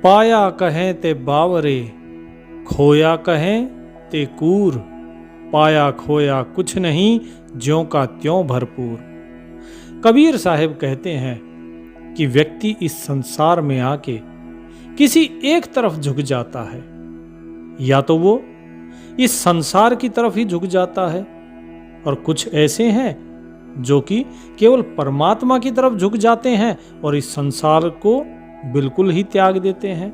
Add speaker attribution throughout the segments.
Speaker 1: पाया कहें ते बावरे, खोया कहें ते कूर, पाया खोया कुछ नहीं, ज्यों का त्यों भरपूर। कबीर साहब कहते हैं कि व्यक्ति इस संसार में आके किसी एक तरफ झुक जाता है, या तो वो इस संसार की तरफ ही झुक जाता है, और कुछ ऐसे हैं जो कि केवल परमात्मा की तरफ झुक जाते हैं और इस संसार को बिल्कुल ही त्याग देते हैं।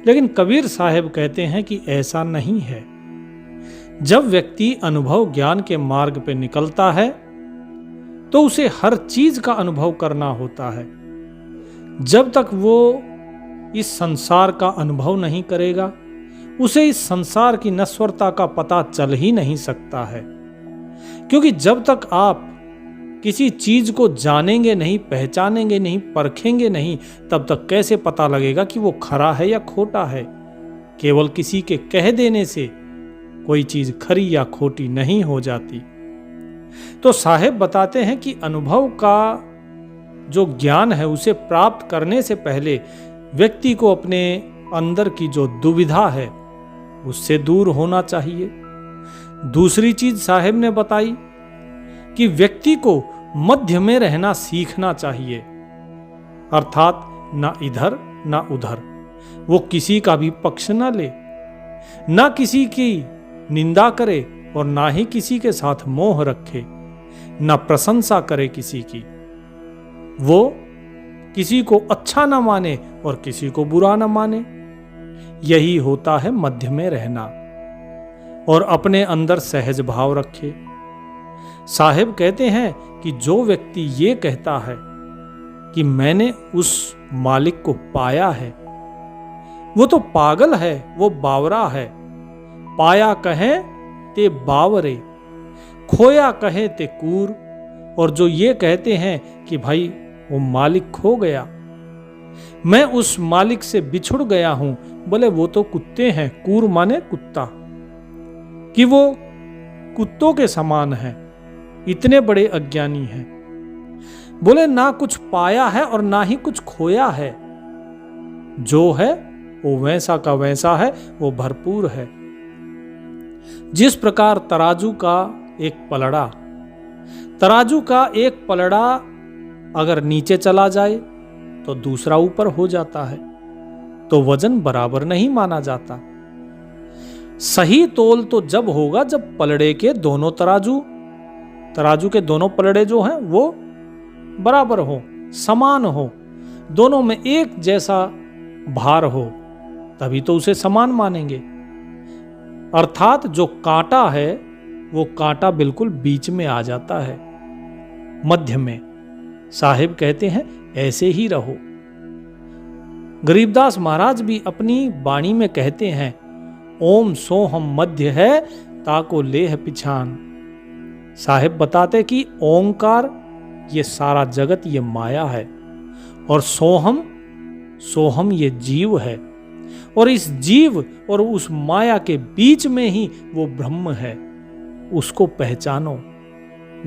Speaker 1: लेकिन कबीर साहब कहते हैं कि ऐसा नहीं है। जब व्यक्ति अनुभव ज्ञान के मार्ग पर निकलता है तो उसे हर चीज का अनुभव करना होता है। जब तक वो इस संसार का अनुभव नहीं करेगा, उसे इस संसार की नश्वरता का पता चल ही नहीं सकता है। क्योंकि जब तक आप किसी चीज को जानेंगे नहीं, पहचानेंगे नहीं, परखेंगे नहीं, तब तक कैसे पता लगेगा कि वो खरा है या खोटा है। केवल किसी के कह देने से कोई चीज खरी या खोटी नहीं हो जाती। तो साहेब बताते हैं कि अनुभव का जो ज्ञान है उसे प्राप्त करने से पहले व्यक्ति को अपने अंदर की जो दुविधा है उससे दूर होना चाहिए। दूसरी चीज साहेब ने बताई कि व्यक्ति को मध्य में रहना सीखना चाहिए, अर्थात ना इधर ना उधर। वो किसी का भी पक्ष ना ले, ना किसी की निंदा करे और ना ही किसी के साथ मोह रखे, ना प्रशंसा करे किसी की। वो किसी को अच्छा ना माने और किसी को बुरा ना माने। यही होता है मध्य में रहना, और अपने अंदर सहज भाव रखे। साहेब कहते हैं कि जो व्यक्ति ये कहता है कि मैंने उस मालिक को पाया है, वो तो पागल है, वो बावरा है। पाया कहें ते बावरे, खोया कहे ते कूर। और जो ये कहते हैं कि भाई वो मालिक खो गया, मैं उस मालिक से बिछुड़ गया हूं, बोले वो तो कुत्ते हैं। कूर माने कुत्ता, कि वो कुत्तों के समान है, इतने बड़े अज्ञानी हैं। बोले ना कुछ पाया है और ना ही कुछ खोया है, जो है वो वैसा का वैसा है, वो भरपूर है। जिस प्रकार तराजू का एक पलड़ा अगर नीचे चला जाए तो दूसरा ऊपर हो जाता है, तो वजन बराबर नहीं माना जाता। सही तोल तो जब होगा जब पलड़े के दोनों तराजू के दोनों पलड़े जो हैं वो बराबर हो, समान हो, दोनों में एक जैसा भार हो, तभी तो उसे समान मानेंगे। अर्थात जो कांटा है वो कांटा बिल्कुल बीच में आ जाता है, मध्य में। साहिब कहते हैं ऐसे ही रहो। गरीबदास महाराज भी अपनी वाणी में कहते हैं, ओम सोहम मध्य है ताको लेह पिछान। साहिब बताते कि ओंकार ये सारा जगत ये माया है, और सोहम ये जीव है, और इस जीव और उस माया के बीच में ही वो ब्रह्म है। उसको पहचानो,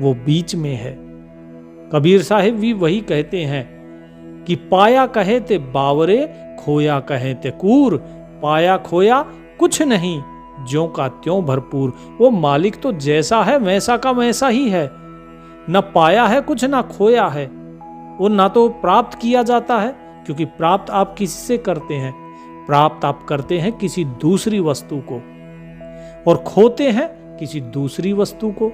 Speaker 1: वो बीच में है। कबीर साहिब भी वही कहते हैं कि पाया कहे ते बावरे, खोया कहे ते कूर, पाया खोया कुछ नहीं, ज्यों का त्यों भरपूर। वो मालिक तो जैसा है वैसा का वैसा ही है, न पाया है कुछ ना खोया है। वो ना तो प्राप्त किया जाता है, क्योंकि प्राप्त आप किसी से करते हैं, प्राप्त आप करते हैं किसी दूसरी वस्तु को, और खोते हैं किसी दूसरी वस्तु को।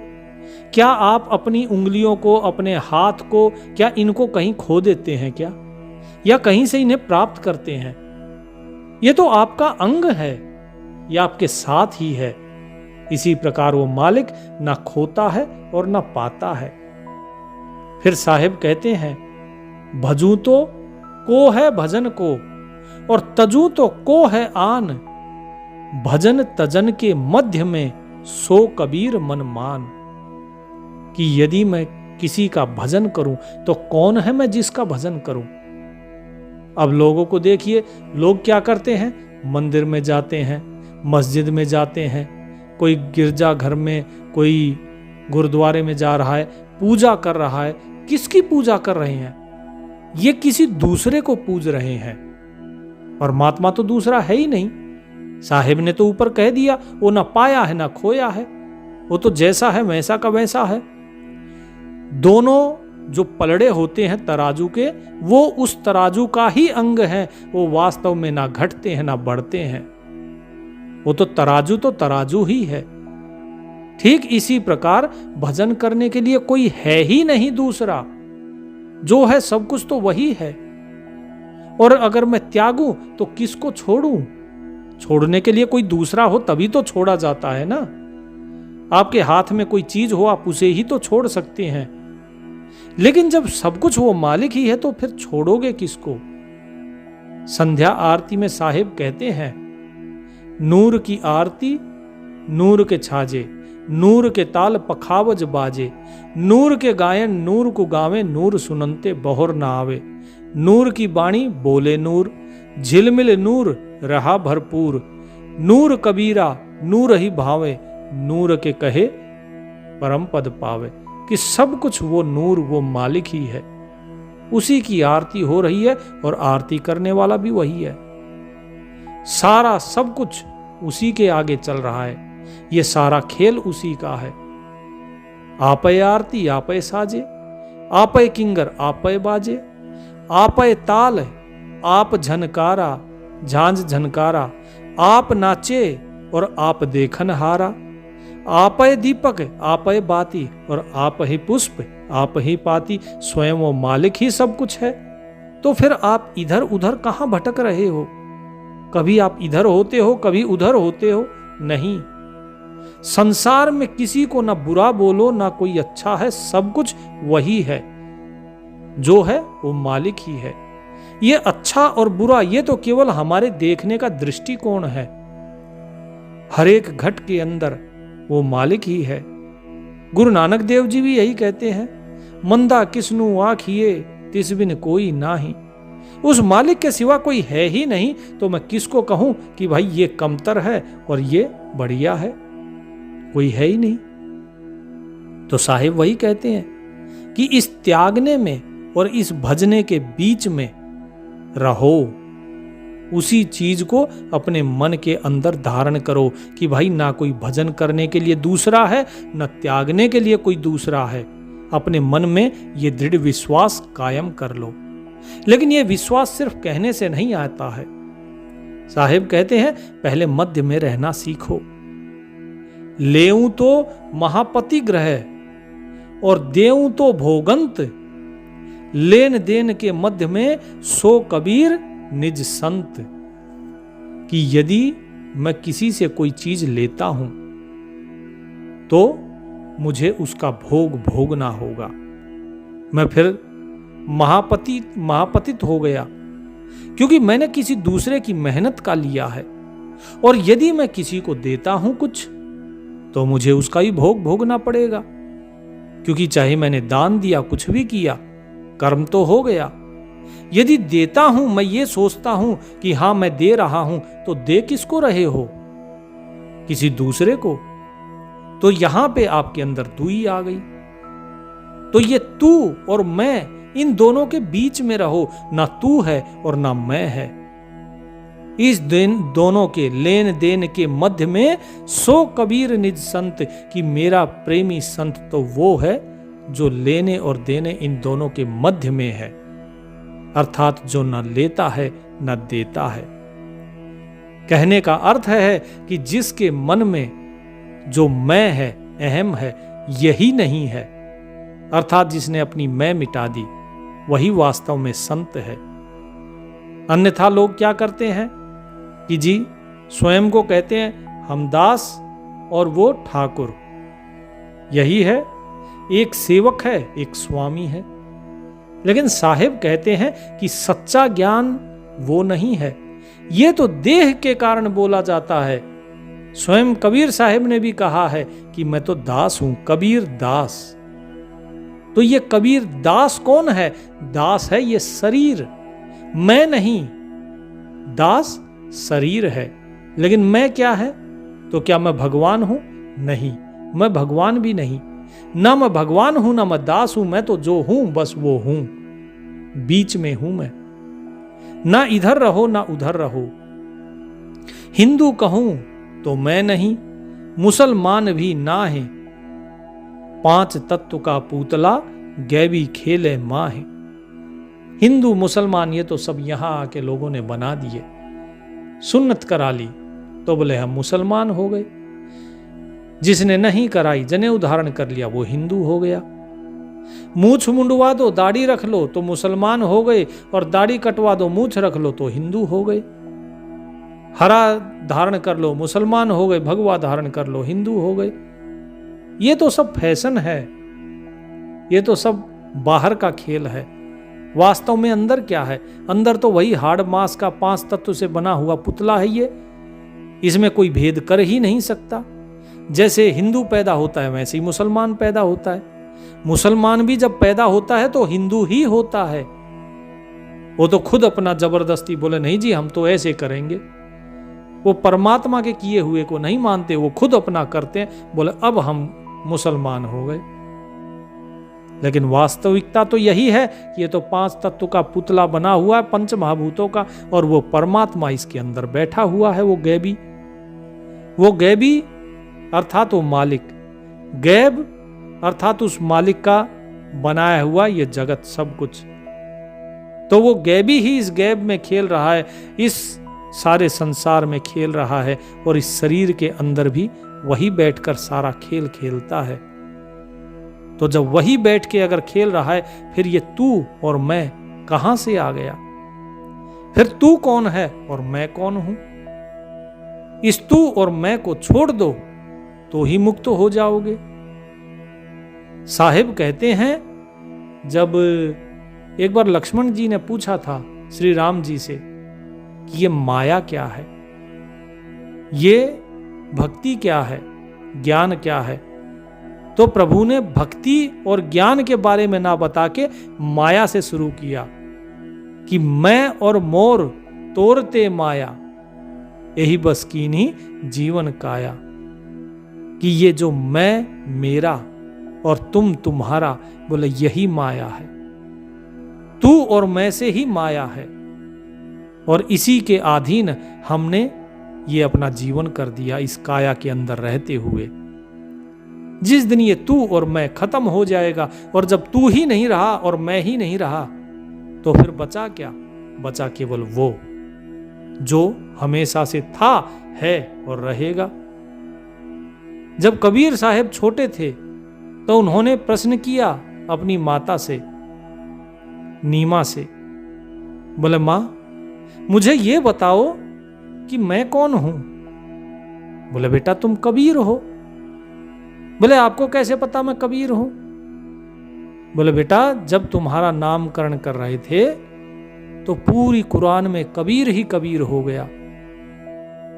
Speaker 1: क्या आप अपनी उंगलियों को, अपने हाथ को, क्या इनको कहीं खो देते हैं क्या, या कहीं से इन्हें प्राप्त करते हैं? ये तो आपका अंग है, यह आपके साथ ही है। इसी प्रकार वो मालिक ना खोता है और ना पाता है। फिर साहिब कहते हैं, भजू तो को है भजन को, और तजू तो को है आन। भजन तजन के मध्य में सो कबीर मन मान। कि यदि मैं किसी का भजन करूं तो कौन है मैं जिसका भजन करूं? अब लोगों को देखिए, लोग क्या करते हैं, मंदिर में जाते हैं, मस्जिद में जाते हैं, कोई गिरजा घर में, कोई गुरुद्वारे में जा रहा है, पूजा कर रहा है। किसकी पूजा कर रहे हैं? ये किसी दूसरे को पूज रहे हैं। परमात्मा तो दूसरा है ही नहीं। साहेब ने तो ऊपर कह दिया, वो ना पाया है ना खोया है, वो तो जैसा है वैसा का वैसा है। दोनों जो पलड़े होते हैं तराजू के, वो उस तराजू का ही अंग है, वो वास्तव में ना घटते हैं ना बढ़ते हैं। वो तो तराजू ही है। ठीक इसी प्रकार भजन करने के लिए कोई है ही नहीं दूसरा, जो है सब कुछ तो वही है। और अगर मैं त्यागूं तो किसको छोड़ूं? छोड़ने के लिए कोई दूसरा हो तभी तो छोड़ा जाता है ना। आपके हाथ में कोई चीज हो, आप उसे ही तो छोड़ सकते हैं। लेकिन जब सब कुछ वो मालिक ही है तो फिर छोड़ोगे किसको? संध्या आरती में साहिब कहते हैं, नूर की आरती नूर के छाजे, नूर के ताल पखावज बाजे, नूर के गायन नूर को गावे, नूर सुनंते बहुर ना आवे, नूर की बाणी बोले नूर, झिलमिल नूर रहा भरपूर, नूर कबीरा नूर ही भावे, नूर के कहे परम पद पावे। कि सब कुछ वो नूर, वो मालिक ही है, उसी की आरती हो रही है और आरती करने वाला भी वही है। सारा सब कुछ उसी के आगे चल रहा है, ये सारा खेल उसी का है। आपय आरती आपय साजे, आपय किंगर आपय बाजे, आपय ताल आप झनकारा झांझ झनकारा, आप नाचे और आप देखन हारा, आपय दीपक आपय बाती और आप ही पुष्प आप ही पाती। स्वयं वो मालिक ही सब कुछ है, तो फिर आप इधर उधर कहां भटक रहे हो? कभी आप इधर होते हो, कभी उधर होते हो, नहीं। संसार में किसी को ना बुरा बोलो ना कोई अच्छा है, सब कुछ वही है, जो है वो मालिक ही है। ये अच्छा और बुरा ये तो केवल हमारे देखने का दृष्टिकोण है। हर एक घट के अंदर वो मालिक ही है। गुरु नानक देव जी भी यही कहते हैं, मंदा किसनु आखिए तिस बिन कोई नाही। उस मालिक के सिवा कोई है ही नहीं, तो मैं किसको कहूं कि भाई ये कमतर है और ये बढ़िया है? कोई है ही नहीं। तो साहिब वही कहते हैं कि इस त्यागने में और इस भजने के बीच में रहो, उसी चीज को अपने मन के अंदर धारण करो कि भाई ना कोई भजन करने के लिए दूसरा है, न त्यागने के लिए कोई दूसरा है। अपने मन में ये दृढ़ विश्वास कायम कर लो। लेकिन ये विश्वास सिर्फ कहने से नहीं आता है। साहिब कहते हैं, पहले मध्य में रहना सीखो। लेऊं तो महापति ग्रह और देऊं तो भोगंत, लेन देन के मध्य में सो कबीर निज संत। कि यदि मैं किसी से कोई चीज लेता हूं तो मुझे उसका भोग भोगना होगा। मैं फिर महापतित हो गया, क्योंकि मैंने किसी दूसरे की मेहनत का लिया है। और यदि मैं किसी को देता हूं कुछ तो मुझे उसका ही भोग भोगना पड़ेगा, क्योंकि चाहे मैंने दान दिया, कुछ भी किया, कर्म तो हो गया। यदि देता हूं, मैं ये सोचता हूं कि हां मैं दे रहा हूं, तो दे किसको रहे हो? किसी दूसरे को। तो यहां पे आपके अंदर दुई आ गई। तो ये तू और मैं, इन दोनों के बीच में रहो, ना तू है और ना मैं है। इस दिन दोनों के लेन देन के मध्य में सो कबीर निज संत, कि मेरा प्रेमी संत तो वो है जो लेने और देने इन दोनों के मध्य में है, अर्थात जो न लेता है न देता है। कहने का अर्थ है कि जिसके मन में जो मैं है, अहम है, यही नहीं है, अर्थात जिसने अपनी मैं मिटा दी, वही वास्तव में संत है। अन्यथा लोग क्या करते हैं कि जी स्वयं को कहते हैं हम दास और वो ठाकुर। यही है, एक सेवक है एक स्वामी है। लेकिन साहिब कहते हैं कि सच्चा ज्ञान वो नहीं है, ये तो देह के कारण बोला जाता है। स्वयं कबीर साहिब ने भी कहा है कि मैं तो दास हूं, कबीर दास। तो ये कबीर दास कौन है? दास है ये शरीर, मैं नहीं। दास शरीर है, लेकिन मैं क्या है? तो क्या मैं भगवान हूं? नहीं, मैं भगवान भी नहीं। ना मैं भगवान हूं ना मैं दास हूं, मैं तो जो हूं बस वो हूं, बीच में हूं मैं। ना इधर रहो ना उधर रहो। हिंदू कहूं तो मैं नहीं, मुसलमान भी ना है, पांच तत्व का पुतला गैबी खेले माँ है। हिंदू मुसलमान ये तो सब यहां आके लोगों ने बना दिए, सुन्नत करा ली तो बोले हम मुसलमान हो गए, जिसने नहीं कराई जनेऊ धारण कर लिया वो हिंदू हो गया। मूछ मुंडवा दो दाढ़ी रख लो तो मुसलमान हो गए, और दाढ़ी कटवा दो मूछ रख लो तो हिंदू हो गए। हरा धारण कर लो मुसलमान हो गए, भगवा धारण कर लो हिंदू हो गए। ये तो सब फैशन है, ये तो सब बाहर का खेल है। वास्तव में अंदर क्या है? अंदर तो वही हाड़ मांस का पांच तत्व से बना हुआ पुतला है ये। इसमें कोई भेद कर ही नहीं सकता। जैसे हिंदू पैदा होता है वैसे ही मुसलमान पैदा होता है। मुसलमान भी जब पैदा होता है तो हिंदू ही होता है। वो तो खुद अपना जबरदस्ती बोले नहीं जी हम तो ऐसे करेंगे। वो परमात्मा के किए हुए को नहीं मानते, वो खुद अपना करते हैं, बोले अब हम मुसलमान हो गए। लेकिन वास्तविकता तो यही है कि ये तो पांच तत्व का पुतला बना हुआ है, पंच महाभूतों का, और वो परमात्मा इसके अंदर बैठा हुआ है। वो गैबी अर्थात वो मालिक, गैब अर्थात उस मालिक का बनाया हुआ ये जगत सब कुछ। तो वो गैबी ही इस गैब में खेल रहा है, इस सारे संसार में खेल रहा है, और इस शरीर के अंदर भी वही बैठकर सारा खेल खेलता है। तो जब वही बैठ के अगर खेल रहा है, फिर ये तू और मैं कहां से आ गया? फिर तू कौन है और मैं कौन हूं? इस तू और मैं को छोड़ दो तो ही मुक्त हो जाओगे। साहिब कहते हैं, जब एक बार लक्ष्मण जी ने पूछा था श्री राम जी से कि ये माया क्या है, ये भक्ति क्या है, ज्ञान क्या है, तो प्रभु ने भक्ति और ज्ञान के बारे में ना बता के माया से शुरू किया कि मैं और मोर तोरते माया, यही बस कीन्ही जीवन काया। कि ये जो मैं मेरा और तुम तुम्हारा, बोले यही माया है। तू और मैं से ही माया है, और इसी के अधीन हमने ये अपना जीवन कर दिया इस काया के अंदर रहते हुए। जिस दिन ये तू और मैं खत्म हो जाएगा, और जब तू ही नहीं रहा और मैं ही नहीं रहा, तो फिर बचा क्या? बचा केवल वो जो हमेशा से था, है और रहेगा। जब कबीर साहब छोटे थे तो उन्होंने प्रश्न किया अपनी माता से, नीमा से, बोले मां मुझे ये बताओ कि मैं कौन हूं? बोले बेटा तुम कबीर हो। बोले आपको कैसे पता मैं कबीर हूं? बोले बेटा जब तुम्हारा नामकरण कर रहे थे तो पूरी कुरान में कबीर ही कबीर हो गया।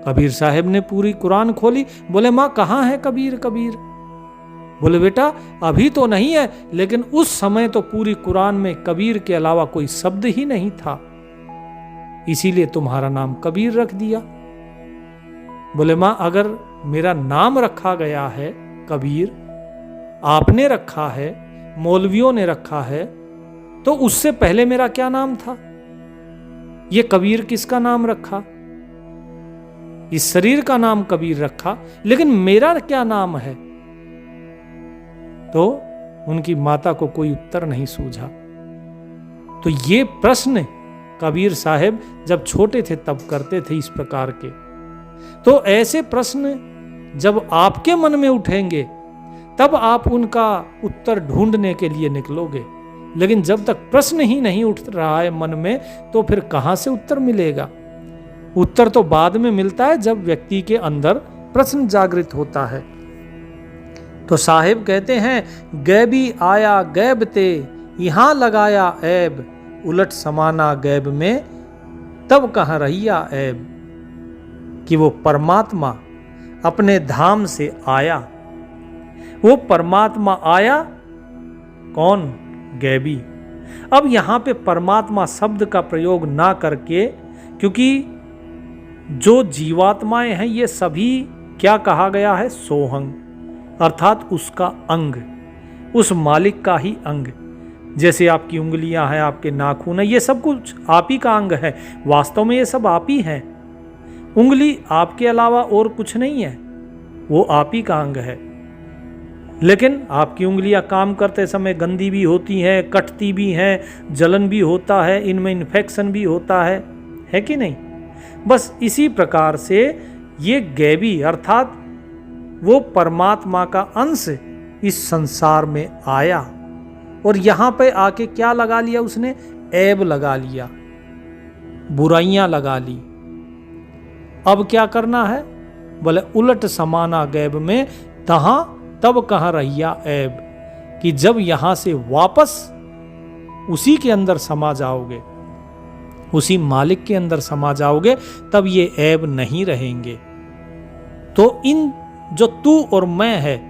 Speaker 1: कबीर साहब ने पूरी कुरान खोली, बोले मां कहां है कबीर कबीर? बोले बेटा अभी तो नहीं है, लेकिन उस समय तो पूरी कुरान में कबीर के अलावा कोई शब्द ही नहीं था, इसीलिए तुम्हारा नाम कबीर रख दिया। बोले मां अगर मेरा नाम रखा गया है कबीर, आपने रखा है, मौलवियों ने रखा है, तो उससे पहले मेरा क्या नाम था? ये कबीर किसका नाम रखा? इस शरीर का नाम कबीर रखा, लेकिन मेरा क्या नाम है? तो उनकी माता को कोई उत्तर नहीं सूझा। तो ये प्रश्न कबीर साहब जब छोटे थे तब करते थे इस प्रकार के। तो ऐसे प्रश्न जब आपके मन में उठेंगे तब आप उनका उत्तर ढूंढने के लिए निकलोगे, लेकिन जब तक प्रश्न ही नहीं उठ रहा है मन में, तो फिर कहां से उत्तर मिलेगा? उत्तर तो बाद में मिलता है जब व्यक्ति के अंदर प्रश्न जागृत होता है। तो साहिब कहते हैं, गैबी आया गैब ते यहां लगाया ऐब, उलट समाना गैब में तब कहां रहिया ऐब। कि वो परमात्मा अपने धाम से आया। वो परमात्मा आया कौन? गैबी। अब यहां पे परमात्मा शब्द का प्रयोग ना करके, क्योंकि जो जीवात्माएं हैं ये सभी क्या कहा गया है? सोहंग, अर्थात उसका अंग, उस मालिक का ही अंग। जैसे आपकी उंगलियां हैं, आपके नाखून है, ये सब कुछ आप ही का अंग है। वास्तव में ये सब आप ही हैं। उंगली आपके अलावा और कुछ नहीं है, वो आप ही का अंग है। लेकिन आपकी उंगलियां काम करते समय गंदी भी होती हैं, कटती भी हैं, जलन भी होता है, इनमें इन्फेक्शन भी होता है कि नहीं? बस इसी प्रकार से ये गैबी अर्थात वो परमात्मा का अंश इस संसार में आया और यहां पे आके क्या लगा लिया उसने? ऐब लगा लिया, बुराइयां लगा ली। अब क्या करना है? बोले उलट समाना गैब में तहां तब कहां रहिया ऐब, कि जब यहां से वापस उसी के अंदर समा जाओगे, उसी मालिक के अंदर समा जाओगे, तब ये ऐब नहीं रहेंगे। तो इन जो तू और मैं है,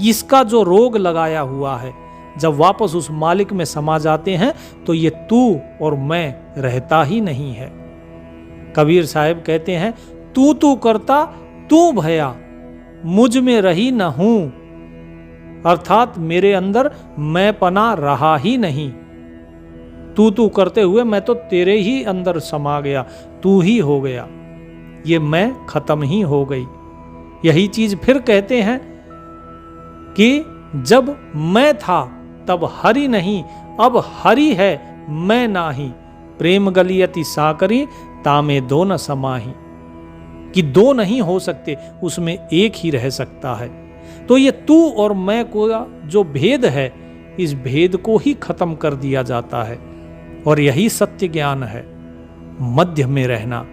Speaker 1: इसका जो रोग लगाया हुआ है, जब वापस उस मालिक में समा जाते हैं तो ये तू और मैं रहता ही नहीं है। कबीर साहब कहते हैं, तू करता तू भया, मुझ में रही न हूं, अर्थात मेरे अंदर मैं पना रहा ही नहीं। तू करते हुए मैं तो तेरे ही अंदर समा गया, तू ही हो गया, ये मैं खत्म ही हो गई। यही चीज फिर कहते हैं कि जब मैं था तब हरि नहीं, अब हरि है मैं नाही, प्रेम गलियति साकरी तामे दो न समाही, कि दो नहीं हो सकते, उसमें एक ही रह सकता है। तो ये तू और मैं को जो भेद है, इस भेद को ही खत्म कर दिया जाता है और यही सत्य ज्ञान है। मध्य में रहना,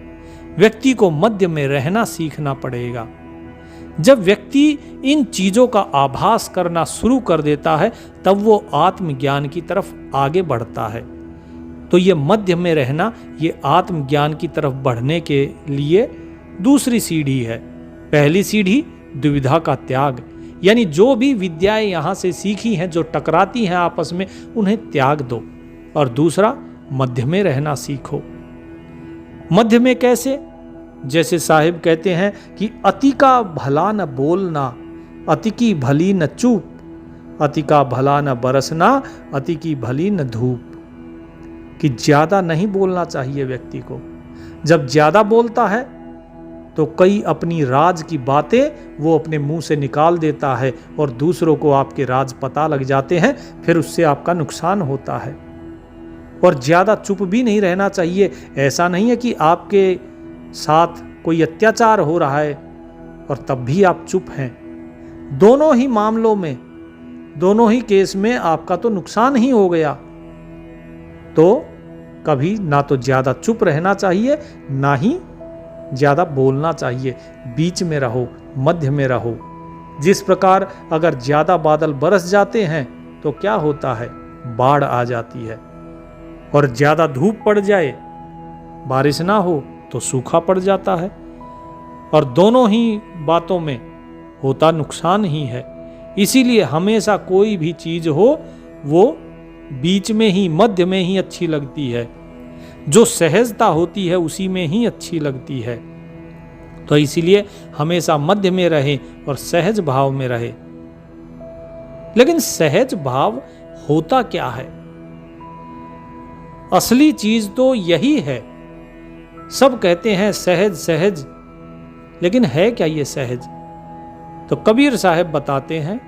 Speaker 1: व्यक्ति को मध्य में रहना सीखना पड़ेगा। जब व्यक्ति इन चीजों का आभास करना शुरू कर देता है, तब वो आत्मज्ञान की तरफ आगे बढ़ता है। तो ये मध्य में रहना, ये आत्मज्ञान की तरफ बढ़ने के लिए दूसरी सीढ़ी है। पहली सीढ़ी दुविधा का त्याग, यानी जो भी विद्याएं यहां से सीखी हैं, जो टकराती हैं आपस में, उन्हें त्याग दो। और दूसरा, मध्य में रहना सीखो। मध्य में कैसे? जैसे साहिब कहते हैं कि अति का भला न बोलना, अति की भली न चूप, अति का भला न बरसना, अति की भली न धूप, कि ज्यादा नहीं बोलना चाहिए व्यक्ति को। जब ज्यादा बोलता है तो कई अपनी राज की बातें वो अपने मुंह से निकाल देता है और दूसरों को आपके राज पता लग जाते हैं, फिर उससे आपका नुकसान होता है। और ज्यादा चुप भी नहीं रहना चाहिए। ऐसा नहीं है कि आपके साथ कोई अत्याचार हो रहा है और तब भी आप चुप हैं। दोनों ही मामलों में, दोनों ही केस में आपका तो नुकसान ही हो गया। तो कभी ना तो ज्यादा चुप रहना चाहिए, ना ही ज्यादा बोलना चाहिए। बीच में रहो, मध्य में रहो। जिस प्रकार अगर ज्यादा बादल बरस जाते हैं तो क्या होता है? बाढ़ आ जाती है। और ज्यादा धूप पड़ जाए, बारिश ना हो तो सूखा पड़ जाता है। और दोनों ही बातों में होता नुकसान ही है। इसीलिए हमेशा कोई भी चीज हो वो बीच में ही, मध्य में ही अच्छी लगती है। जो सहजता होती है उसी में ही अच्छी लगती है। तो इसीलिए हमेशा मध्य में रहे और सहज भाव में रहे। लेकिन सहज भाव होता क्या है? असली चीज तो यही है। सब कहते हैं सहज सहज, लेकिन है क्या ये सहज? तो कबीर साहब बताते हैं,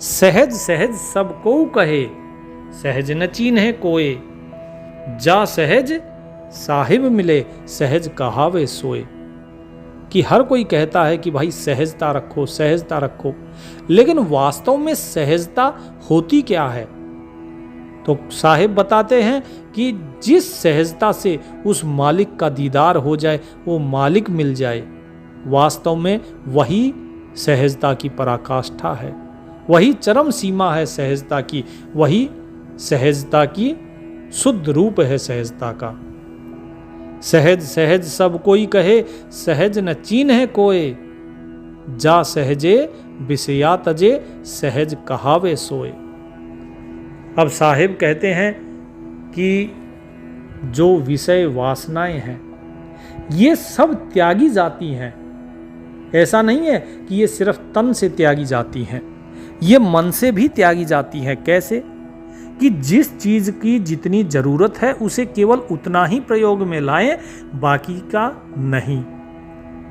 Speaker 1: सहज सहज सबको कहे, सहज न चीन्हे कोय, जा सहज साहिब मिले, सहज कहावे सोए। कि हर कोई कहता है कि भाई सहजता रखो, सहजता रखो, लेकिन वास्तव में सहजता होती क्या है? तो साहिब बताते हैं कि जिस सहजता से उस मालिक का दीदार हो जाए, वो मालिक मिल जाए, वास्तव में वही सहजता की पराकाष्ठा है, वही चरम सीमा है सहजता की, वही सहजता की शुद्ध रूप है सहजता का। सहज सहज सब कोई कहे, सहज न चीन्हे कोय, जा सहजे विषया तजे, सहज कहावे सोए। अब साहिब कहते हैं कि जो विषय वासनाएं हैं ये सब त्यागी जाती हैं। ऐसा नहीं है कि ये सिर्फ तन से त्यागी जाती हैं, ये मन से भी त्यागी जाती हैं। कैसे? कि जिस चीज की जितनी जरूरत है उसे केवल उतना ही प्रयोग में लाएं, बाकी का नहीं।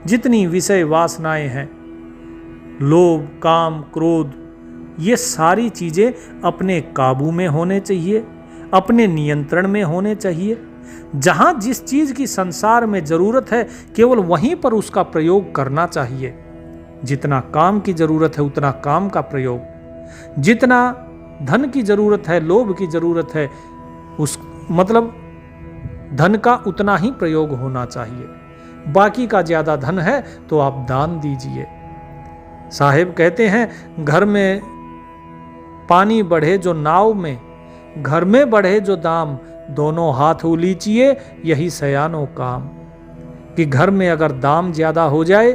Speaker 1: जितनी विषय वासनाएं हैं, लोभ, काम, क्रोध, ये सारी चीजें अपने काबू में होने चाहिए, अपने नियंत्रण में होने चाहिए। जहां जिस चीज की संसार में जरूरत है केवल वहीं पर उसका प्रयोग करना चाहिए। जितना काम की जरूरत है उतना काम का प्रयोग, जितना धन की जरूरत है, लोभ की जरूरत है, उस मतलब धन का उतना ही प्रयोग होना चाहिए। बाकी का ज्यादा धन है तो आप दान दीजिए। साहिब कहते हैं, घर में पानी बढ़े जो नाव में, घर में बढ़े जो दाम, दोनों हाथ उलीचिए यही सयानो काम। कि घर में अगर दाम ज्यादा हो जाए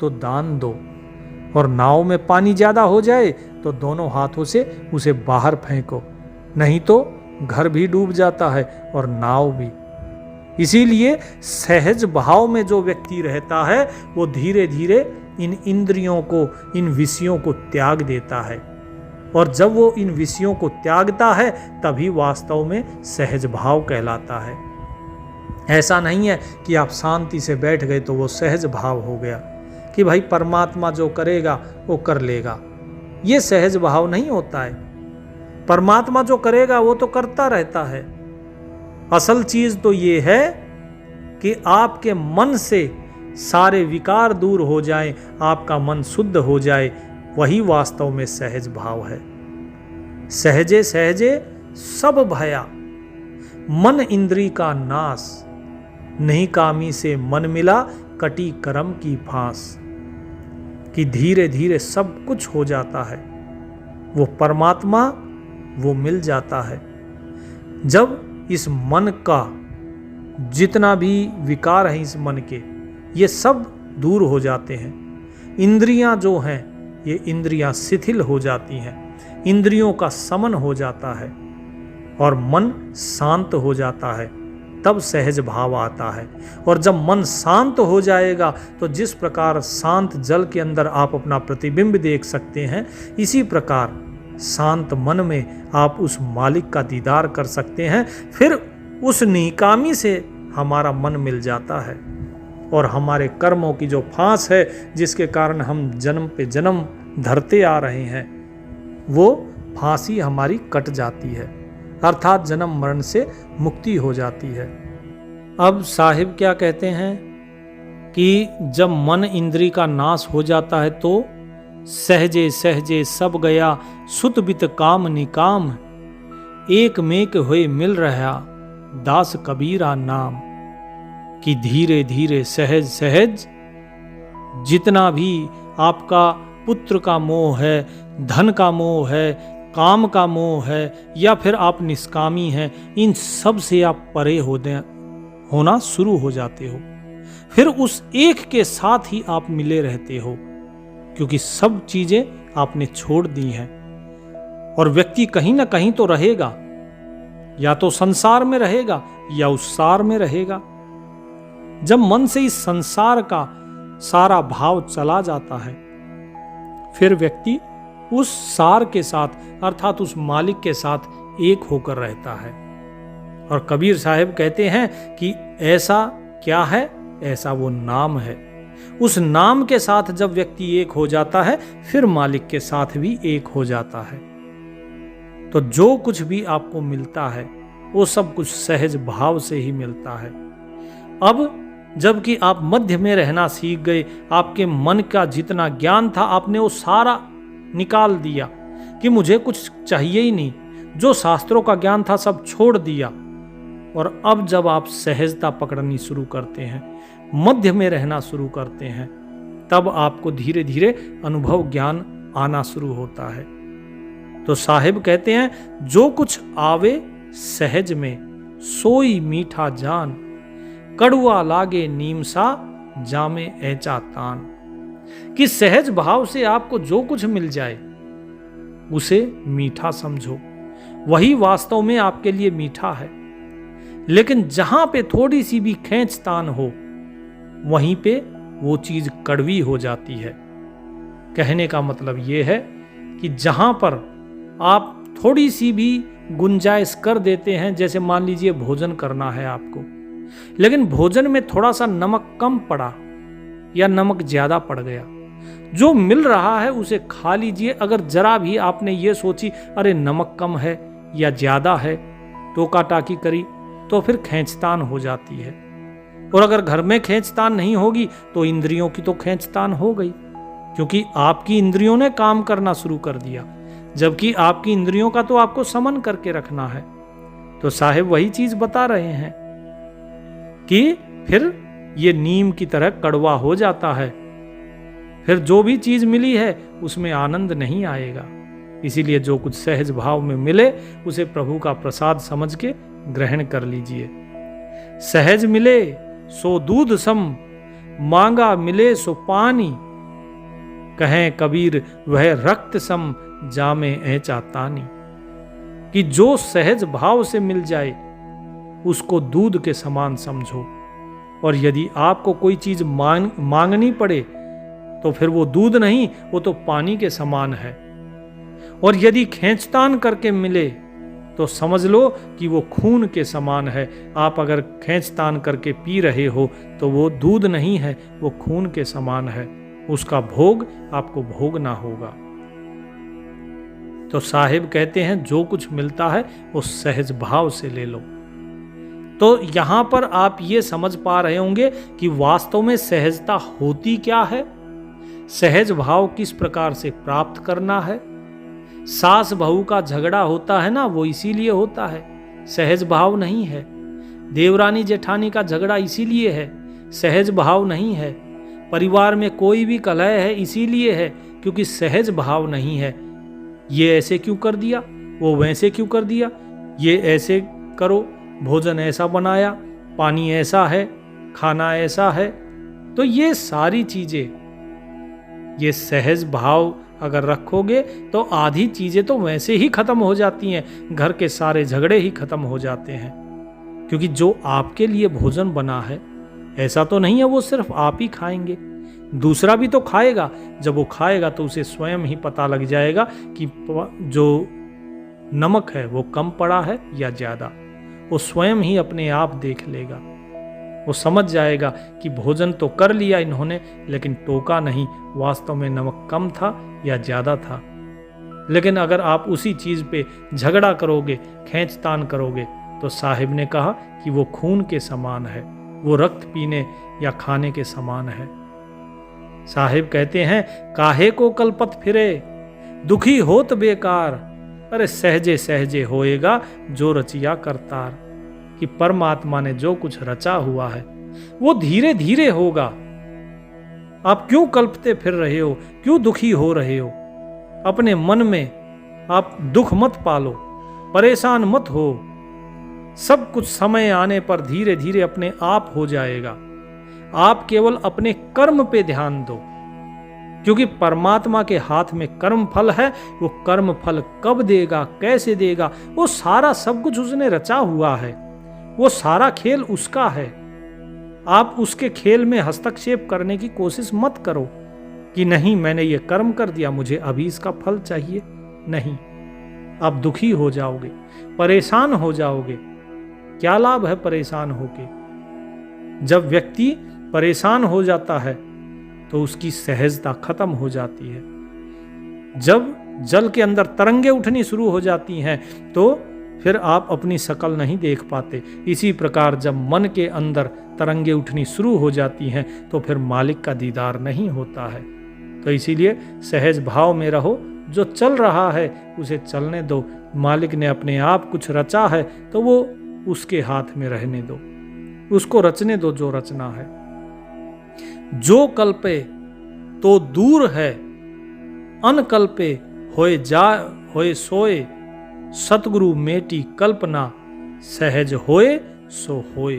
Speaker 1: तो दान दो, और नाव में पानी ज्यादा हो जाए तो दोनों हाथों से उसे बाहर फेंको, नहीं तो घर भी डूब जाता है और नाव भी। इसीलिए सहज भाव में जो व्यक्ति रहता है वो धीरे धीरे इन इंद्रियों को, इन विषयों को त्याग देता है। और जब वो इन विषयों को त्यागता है तभी वास्तव में सहज भाव कहलाता है। ऐसा नहीं है कि आप शांति से बैठ गए तो वो सहज भाव हो गया, कि भाई परमात्मा जो करेगा वो कर लेगा। ये सहज भाव नहीं होता है। परमात्मा जो करेगा वो तो करता रहता है। असल चीज तो ये है कि आपके मन से सारे विकार दूर हो जाएं, आपका मन शुद्ध हो जाए, वही वास्तव में सहज भाव है। सहजे सहजे सब भया, मन इंद्री का नाश, नहीं कामी से मन मिला, कटी कर्म की फांस। कि धीरे धीरे सब कुछ हो जाता है, वो परमात्मा वो मिल जाता है। जब इस मन का जितना भी विकार है, इस मन के, ये सब दूर हो जाते हैं। इंद्रियां जो हैं ये इंद्रियां शिथिल हो जाती हैं, इंद्रियों का समन हो जाता है और मन शांत हो जाता है, तब सहज भाव आता है। और जब मन शांत हो जाएगा तो जिस प्रकार शांत जल के अंदर आप अपना प्रतिबिंब देख सकते हैं, इसी प्रकार शांत मन में आप उस मालिक का दीदार कर सकते हैं। फिर उस निकामी से हमारा मन मिल जाता है और हमारे कर्मों की जो फांस है, जिसके कारण हम जन्म पे जन्म धरते आ रहे हैं, वो फांसी हमारी कट जाती है, अर्थात जन्म मरण से मुक्ति हो जाती है। अब साहिब क्या कहते हैं कि जब मन इंद्री का नाश हो जाता है तो सहजे सहजे सब गया, सुत बित काम निकाम, एक मेक हुए मिल रहा दास कबीरा नाम। कि धीरे धीरे सहज सहज जितना भी आपका पुत्र का मोह है, धन का मोह है, काम का मोह है, या फिर आप निष्कामी हैं, इन सब से आप परे होना शुरू हो जाते हो। फिर उस एक के साथ ही आप मिले रहते हो, क्योंकि सब चीजें आपने छोड़ दी हैं। और व्यक्ति कहीं ना कहीं तो रहेगा, या तो संसार में रहेगा या उस सार में रहेगा। जब मन से इस संसार का सारा भाव चला जाता है, फिर व्यक्ति उस सार के साथ अर्थात उस मालिक के साथ एक होकर रहता है। और कबीर साहब कहते हैं कि ऐसा क्या है, ऐसा वो नाम है। उस नाम के साथ जब व्यक्ति एक हो जाता है, फिर मालिक के साथ भी एक हो जाता है। तो जो कुछ भी आपको मिलता है वो सब कुछ सहज भाव से ही मिलता है। अब जबकि आप मध्य में रहना सीख गए, आपके मन का जितना ज्ञान था आपने वो सारा निकाल दिया कि मुझे कुछ चाहिए ही नहीं, जो शास्त्रों का ज्ञान था सब छोड़ दिया। और अब जब आप सहजता पकड़नी शुरू करते हैं, मध्य में रहना शुरू करते हैं, तब आपको धीरे धीरे अनुभव ज्ञान आना शुरू होता है। तो साहिब कहते हैं, जो कुछ आवे सहज में सोई मीठा जान, कड़ुआ लागे नीम सा जामे ऐचा तान। कि सहज भाव से आपको जो कुछ मिल जाए उसे मीठा समझो, वही वास्तव में आपके लिए मीठा है। लेकिन जहां पे थोड़ी सी भी खींचतान हो, वहीं पे वो चीज कड़वी हो जाती है। कहने का मतलब ये है कि जहां पर आप थोड़ी सी भी गुंजाइश कर देते हैं। जैसे मान लीजिए भोजन करना है आपको, लेकिन भोजन में थोड़ा सा नमक कम पड़ा या नमक ज्यादा पड़ गया, जो मिल रहा है उसे खा लीजिए। अगर जरा भी आपने ये सोची अरे नमक कम है या ज्यादा है, टोका टाकी करी, तो फिर खींचतान हो जाती है। और अगर घर में खींचतान नहीं होगी तो इंद्रियों की तो खींचतान हो गई, क्योंकि आपकी इंद्रियों ने काम करना शुरू कर दिया, जबकि आपकी इंद्रियों का तो आपको समन करके रखना है। तो साहिब वही चीज बता रहे हैं कि फिर ये नीम की तरह कड़वा हो जाता है, फिर जो भी चीज मिली है उसमें आनंद नहीं आएगा। इसीलिए जो कुछ सहज भाव में मिले उसे प्रभु का प्रसाद समझ के ग्रहण कर लीजिए। सहज मिले सो दूध सम, मांगा मिले सो पानी, कहें कबीर वह रक्त सम, जामे ऐचा तानी। कि जो सहज भाव से मिल जाए उसको दूध के समान समझो, और यदि आपको कोई चीज मांगनी पड़े तो फिर वो दूध नहीं, वो तो पानी के समान है। और यदि खींचतान करके मिले तो समझ लो कि वो खून के समान है। आप अगर खींचतान करके पी रहे हो तो वो दूध नहीं है, वो खून के समान है। उसका भोग आपको भोगना होगा। तो साहिब कहते हैं जो कुछ मिलता है वो सहज भाव से ले लो। तो यहां पर आप ये समझ पा रहे होंगे कि वास्तव में सहजता होती क्या है, सहज भाव किस प्रकार से प्राप्त करना है। सास बहू का झगड़ा होता है ना, वो इसीलिए होता है, सहज भाव नहीं है। देवरानी जेठानी का झगड़ा इसीलिए है, सहज भाव नहीं है। परिवार में कोई भी कलह है इसीलिए है, क्योंकि सहज भाव नहीं है। ये ऐसे क्यों कर दिया, वो वैसे क्यों कर दिया, ये ऐसे करो, भोजन ऐसा बनाया, पानी ऐसा है, खाना ऐसा है। तो ये सारी चीजें, ये सहज भाव अगर रखोगे तो आधी चीजें तो वैसे ही खत्म हो जाती हैं, घर के सारे झगड़े ही खत्म हो जाते हैं। क्योंकि जो आपके लिए भोजन बना है ऐसा तो नहीं है वो सिर्फ आप ही खाएंगे, दूसरा भी तो खाएगा। जब वो खाएगा तो उसे स्वयं ही पता लग जाएगा कि जो नमक है वो कम पड़ा है या ज्यादा। वो स्वयं ही अपने आप देख लेगा, वो समझ जाएगा कि भोजन तो कर लिया इन्होंने लेकिन टोका नहीं, वास्तव में नमक कम था या ज्यादा था। लेकिन अगर आप उसी चीज पे झगड़ा करोगे, खींचतान करोगे, तो साहिब ने कहा कि वो खून के समान है, वो रक्त पीने या खाने के समान है। साहिब कहते हैं काहे को कलपत फिरे, दुखी होत बेकार, अरे सहजे सहजे होएगा जो रचिया करतार। कि परमात्मा ने जो कुछ रचा हुआ है वो धीरे धीरे होगा। आप क्यों कल्पते फिर रहे हो, क्यों दुखी हो रहे हो? अपने मन में आप दुख मत पालो, परेशान मत हो। सब कुछ समय आने पर धीरे धीरे अपने आप हो जाएगा। आप केवल अपने कर्म पे ध्यान दो, क्योंकि परमात्मा के हाथ में कर्म फल है। वो कर्म फल कब देगा, कैसे देगा, वो सारा सब कुछ उसने रचा हुआ है। वो सारा खेल उसका है। आप उसके खेल में हस्तक्षेप करने की कोशिश मत करो कि नहीं मैंने ये कर्म कर दिया, मुझे अभी इसका फल चाहिए। नहीं, आप दुखी हो जाओगे, परेशान हो जाओगे। क्या लाभ है परेशान होके? जब व्यक्ति परेशान हो जाता है तो उसकी सहजता खत्म हो जाती है। जब जल के अंदर तरंगे उठनी शुरू हो जाती हैं तो फिर आप अपनी शकल नहीं देख पाते। इसी प्रकार जब मन के अंदर तरंगे उठनी शुरू हो जाती हैं तो फिर मालिक का दीदार नहीं होता है। तो इसीलिए सहज भाव में रहो, जो चल रहा है उसे चलने दो। मालिक ने अपने आप कुछ रचा है तो वो उसके हाथ में रहने दो, उसको रचने दो जो रचना है। जो कल्पे तो दूर है, अनकल्पे होए जा होए सोए, सतगुरु मेटी कल्पना, सहज होए सो होए।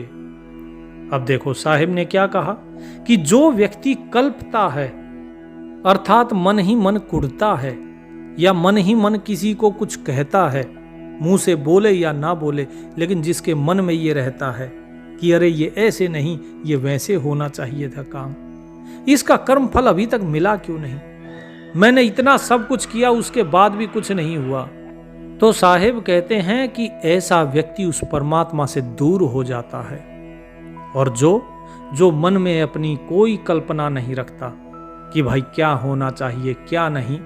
Speaker 1: अब देखो साहिब ने क्या कहा कि जो व्यक्ति कल्पता है, अर्थात मन ही मन कुढ़ता है या मन ही मन किसी को कुछ कहता है, मुंह से बोले या ना बोले, लेकिन जिसके मन में ये रहता है कि अरे ये ऐसे नहीं, ये वैसे होना चाहिए था काम, इसका कर्म फल अभी तक मिला क्यों नहीं, मैंने इतना सब कुछ किया उसके बाद भी कुछ नहीं हुआ, तो साहिब कहते हैं कि ऐसा व्यक्ति उस परमात्मा से दूर हो जाता है, और जो मन में अपनी कोई कल्पना नहीं रखता कि भाई क्या होना चाहिए क्या नहीं,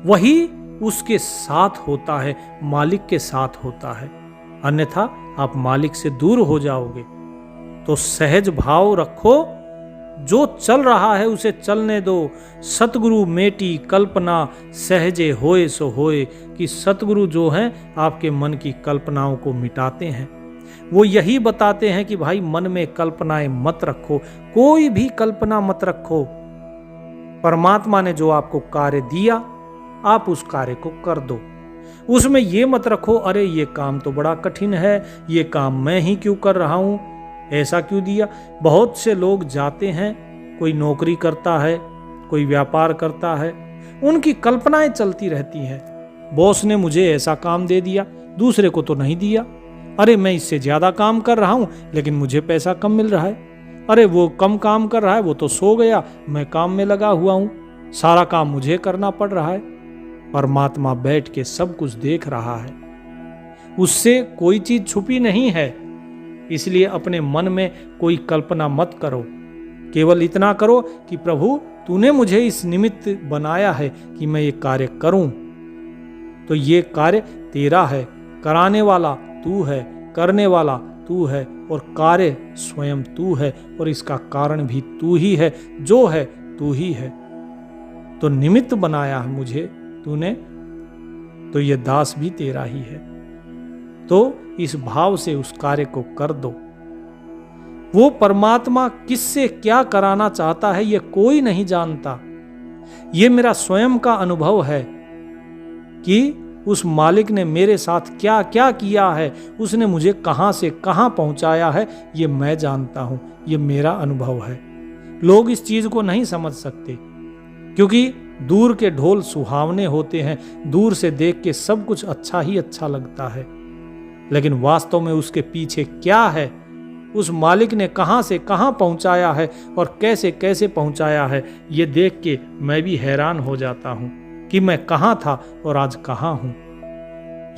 Speaker 1: वही उसके साथ होता है, मालिक के साथ होता है। अन्यथा आप मालिक से दूर हो जाओगे। तो सहज भाव रखो, जो चल रहा है उसे चलने दो। सतगुरु मेटी कल्पना सहजे होए सो होए, कि सतगुरु जो हैं आपके मन की कल्पनाओं को मिटाते हैं। वो यही बताते हैं कि भाई मन में कल्पनाएं मत रखो, कोई भी कल्पना मत रखो। परमात्मा ने जो आपको कार्य दिया आप उस कार्य को कर दो। उसमें ये मत रखो अरे ये काम तो बड़ा कठिन है, ये काम मैं ही क्यों कर रहा हूं, ऐसा क्यों दिया। बहुत से लोग जाते हैं, कोई नौकरी करता है, कोई व्यापार करता है, उनकी कल्पनाएं चलती रहती हैं। बॉस ने मुझे ऐसा काम दे दिया, दूसरे को तो नहीं दिया। अरे मैं इससे ज्यादा काम कर रहा हूं लेकिन मुझे पैसा कम मिल रहा है। अरे वो कम काम कर रहा है, वो तो सो गया, मैं काम में लगा हुआ हूं, सारा काम मुझे करना पड़ रहा है। परमात्मा बैठ के सब कुछ देख रहा है, उससे कोई चीज छुपी नहीं है। इसलिए अपने मन में कोई कल्पना मत करो, केवल इतना करो कि प्रभु तूने मुझे इस निमित्त बनाया है कि मैं ये कार्य करूं, तो ये कार्य तेरा है, कराने वाला तू है, करने वाला तू है, और कार्य स्वयं तू है, और इसका कारण भी तू ही है, जो है तू ही है। तो निमित्त बनाया है मुझे तूने, तो ये दास भी तेरा ही है। तो इस भाव से उस कार्य को कर दो। वो परमात्मा किससे क्या कराना चाहता है ये कोई नहीं जानता। ये मेरा स्वयं का अनुभव है कि उस मालिक ने मेरे साथ क्या क्या किया है, उसने मुझे कहां से कहां पहुंचाया है, ये मैं जानता हूं, ये मेरा अनुभव है। लोग इस चीज को नहीं समझ सकते, क्योंकि दूर के ढोल सुहावने होते हैं, दूर से देख के सब कुछ अच्छा ही अच्छा लगता है, लेकिन वास्तव में उसके पीछे क्या है, उस मालिक ने कहां से कहां पहुंचाया है और कैसे कैसे पहुंचाया है, ये देख के मैं भी हैरान हो जाता हूं कि मैं कहां था और आज कहां हूं।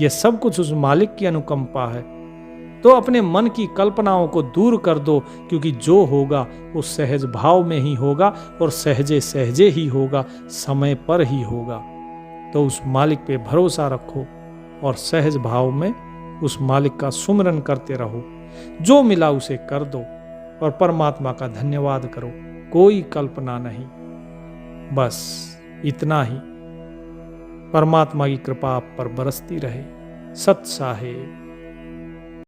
Speaker 1: ये सब कुछ उस मालिक की अनुकंपा है। तो अपने मन की कल्पनाओं को दूर कर दो, क्योंकि जो होगा वो सहज भाव में ही होगा, और सहजे सहजे ही होगा, समय पर ही होगा। तो उस मालिक पे भरोसा रखो और सहज भाव में उस मालिक का सुमिरन करते रहो। जो मिला उसे कर दो और परमात्मा का धन्यवाद करो, कोई कल्पना नहीं, बस इतना ही। परमात्मा की कृपा आप पर बरसती रहे। सत साहेब।